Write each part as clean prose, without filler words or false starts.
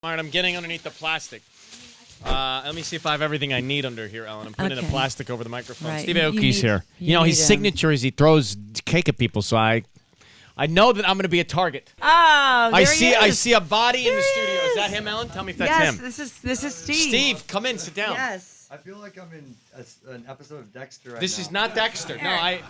All right, I'm getting underneath the plastic. Let me see if I have everything I need under here, Ellen. I'm putting in the plastic over the microphone. Right. Steve Aoki's here. His him. signature is he throws cake at people, so I know that I'm going to be a target. Oh, there he is. I see a body in the studio. Is that him, Ellen? Tell me if that's him. Yes, this is Steve. Steve, come in, sit down. Yes. I feel like I'm in an episode of Dexter right This now. is not Dexter. No, I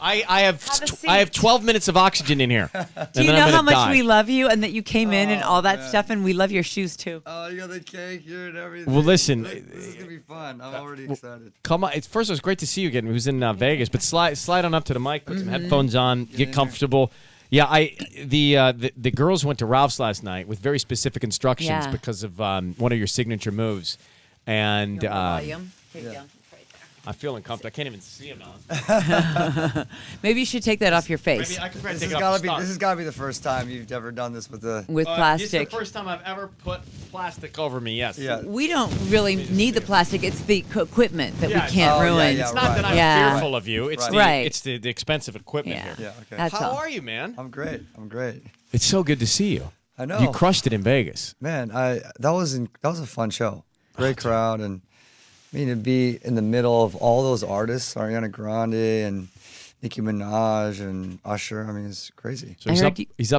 Have a have 12 minutes of oxygen in here. Do you know how much we love you and that you came in and all that stuff, and we love your shoes too? Oh, you got the cake here and everything. Well, listen. This is going to be fun. I'm already excited. Come on. First, it was great to see you again. It was in Vegas, but slide on up to the mic, put some headphones on, get comfortable. Yeah, the girls went to Ralph's last night with very specific instructions because of one of your signature moves, and Volume. Here you go. I feel uncomfortable. I can't even see him now. Maybe you should take that off your face. Maybe I can try to This take has it off got the to be. This has got to be the first time you've ever done this with the. with This is plastic. the first time I've ever put plastic over me. Yes. Yeah. We don't really need the plastic. It's the equipment that Yeah, we can't oh, yeah, ruin. yeah, It's not that I'm Yeah. fearful of you. It's Right. it's the expensive equipment Yeah. here. Yeah. Okay. That's How all. are you, man? I'm great. I'm great. It's so good to see you. I know. You crushed it in Vegas. Man, that was a fun show. Great crowd, and I mean to be in the middle of all those artists, Ariana Grande and Nicki Minaj and Usher. I mean, it's crazy. So he's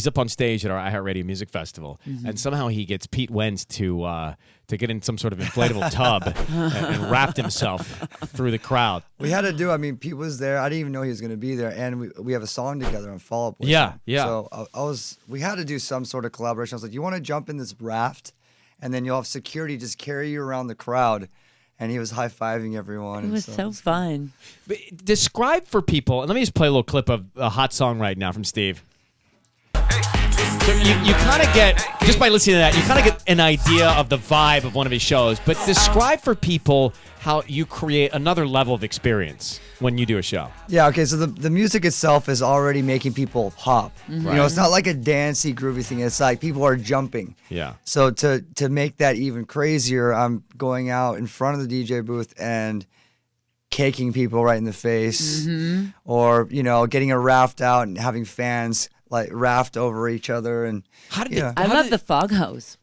up on stage at our iHeartRadio Music Festival, and somehow he gets Pete Wentz to get in some sort of inflatable tub and wrapped himself through the crowd. We had to do. I mean, Pete was there. I didn't even know he was going to be there, and we have a song together on Fall Out Boy. Yeah, song. yeah. So we had to do some sort of collaboration. I was like, you want to jump in this raft, and then you'll have security just carry you around the crowd. And he was high-fiving everyone. It was so fun. But describe for people, and let me just play a little clip of a hot song right now from Steve. So you kind of get, just by listening to that, you kind of get an idea of the vibe of one of his shows. But describe for people how you create another level of experience when you do a show. Yeah, okay, so the music itself is already making people hop. You know, it's not like a dancey, groovy thing. It's like people are jumping. Yeah. So to make that even crazier, I'm going out in front of the DJ booth and caking people right in the face. Or, you know, getting a raft out and having fans like raft over each other. And I love the fog hose.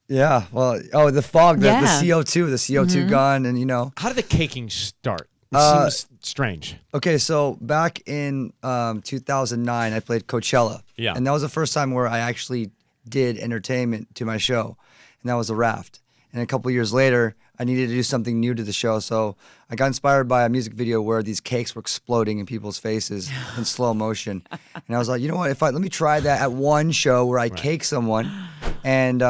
Yeah, well, the fog, the Yeah. CO2 gun, and you know. How did the caking start? It seems strange. Okay, so back in 2009, I played Coachella. Yeah. And that was the first time where I actually did entertainment to my show, and that was a raft. And a couple years later, I needed to do something new to the show, so I got inspired by a music video where these cakes were exploding in people's faces in slow motion. And I was like, you know what? Let me try that at one show where I cake someone, and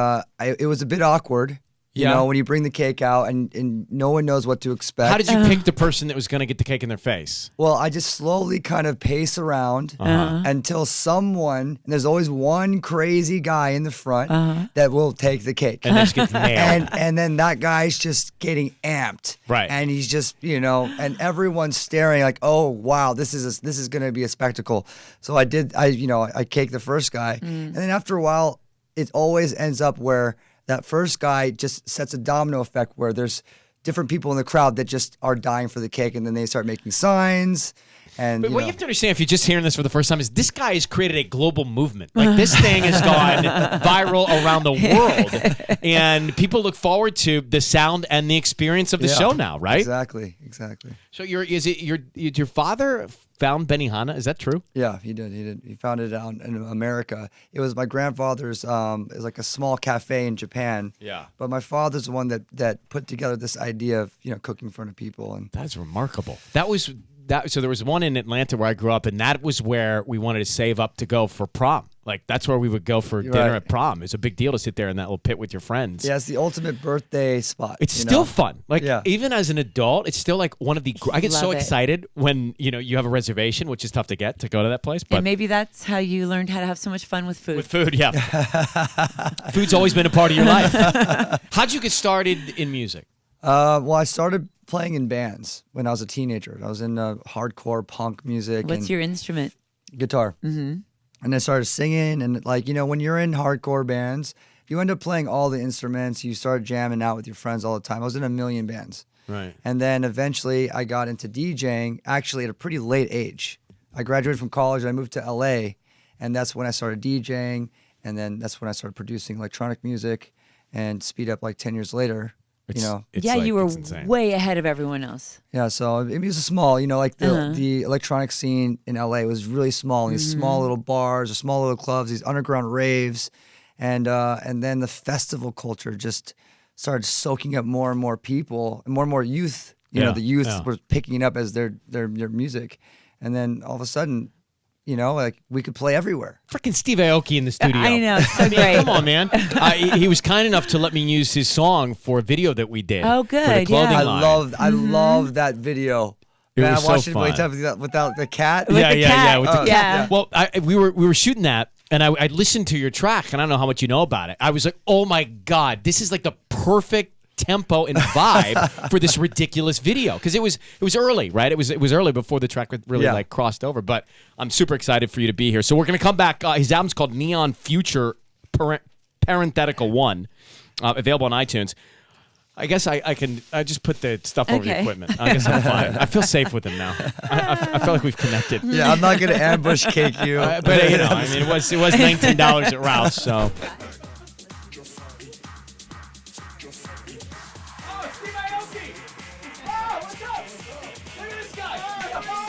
it was a bit awkward. You know, when you bring the cake out and no one knows what to expect. How did you pick the person that was going to get the cake in their face? Well, I just slowly kind of pace around until someone, and there's always one crazy guy in the front that will take the cake. And just get nailed. And then that guy's just getting amped. Right. And he's just, you know, and everyone's staring like, oh, wow, this is going to be a spectacle. So I caked the first guy. And then after a while, it always ends up where that first guy just sets a domino effect where there's different people in the crowd that just are dying for the cake, and then they start making signs. And But what you have to understand, if you're just hearing this for the first time, is this guy has created a global movement. Like, this thing has gone viral around the world, and people look forward to the sound and the experience of the show now, right? Exactly. So your father found Benihana? Is that true? Yeah, he did. He founded it out in America. It was my grandfather's. It was like a small cafe in Japan. Yeah. But my father's the one that put together this idea of cooking in front of people. And That is remarkable. So there was one in Atlanta where I grew up, and that was where we wanted to save up to go for prom. Like, that's where we would go for dinner at prom. It's a big deal to sit there in that little pit with your friends. yeah, it's the ultimate birthday spot. It's still fun. Like, Yeah. even as an adult, it's still like one of the. I get so Love it. excited when you have a reservation, which is tough to get to go to that place. But And maybe that's how you learned how to have so much fun with food. with food, yeah, food's always been a part of your life. How'd you get started in music? Well, I started playing in bands when I was a teenager. I was in hardcore punk music. What's and your instrument? guitar. And I started singing, and when you're in hardcore bands, if you end up playing all the instruments, you start jamming out with your friends all the time. I was in a million bands. Right. And then eventually I got into DJing actually at a pretty late age. I graduated from college and I moved to LA, and that's when I started DJing, and then that's when I started producing electronic music. and Speed Up like 10 years later. It's yeah, like, you were it's insane. way ahead of everyone else. Yeah, so it was a small, like the electronic scene in LA was really small. These small little bars, or small little clubs, these underground raves, and then the festival culture just started soaking up more and more people and more youth. The youth were picking it up as their music, and then all of a sudden, like we could play everywhere. Freaking Steve Aoki in the studio. I know, so great. Come on, man. He was kind enough to let me use his song for a video that we did. Oh, for the good, clothing yeah. line. I love that video. It Man, was I watched so it many fun. times without the cat. With the cat. with the cat. Yeah. Well, we were shooting that, and I listened to your track, and I don't know how much you know about it. I was like, oh my God, this is like the perfect tempo and vibe for this ridiculous video, because it was early, right? It was early before the track really like crossed over. But I'm super excited for you to be here. So we're gonna come back. His album's called Neon Future Parenthetical 1, available on iTunes. I guess I just put the stuff over the equipment. I guess I'm fine. I feel safe with him now. I feel like we've connected. Yeah, I'm not gonna ambush cake you. But I mean, it was $19 at Ralph's, so. Oh, Steve Aoki! Oh, what's up? Look at this guy!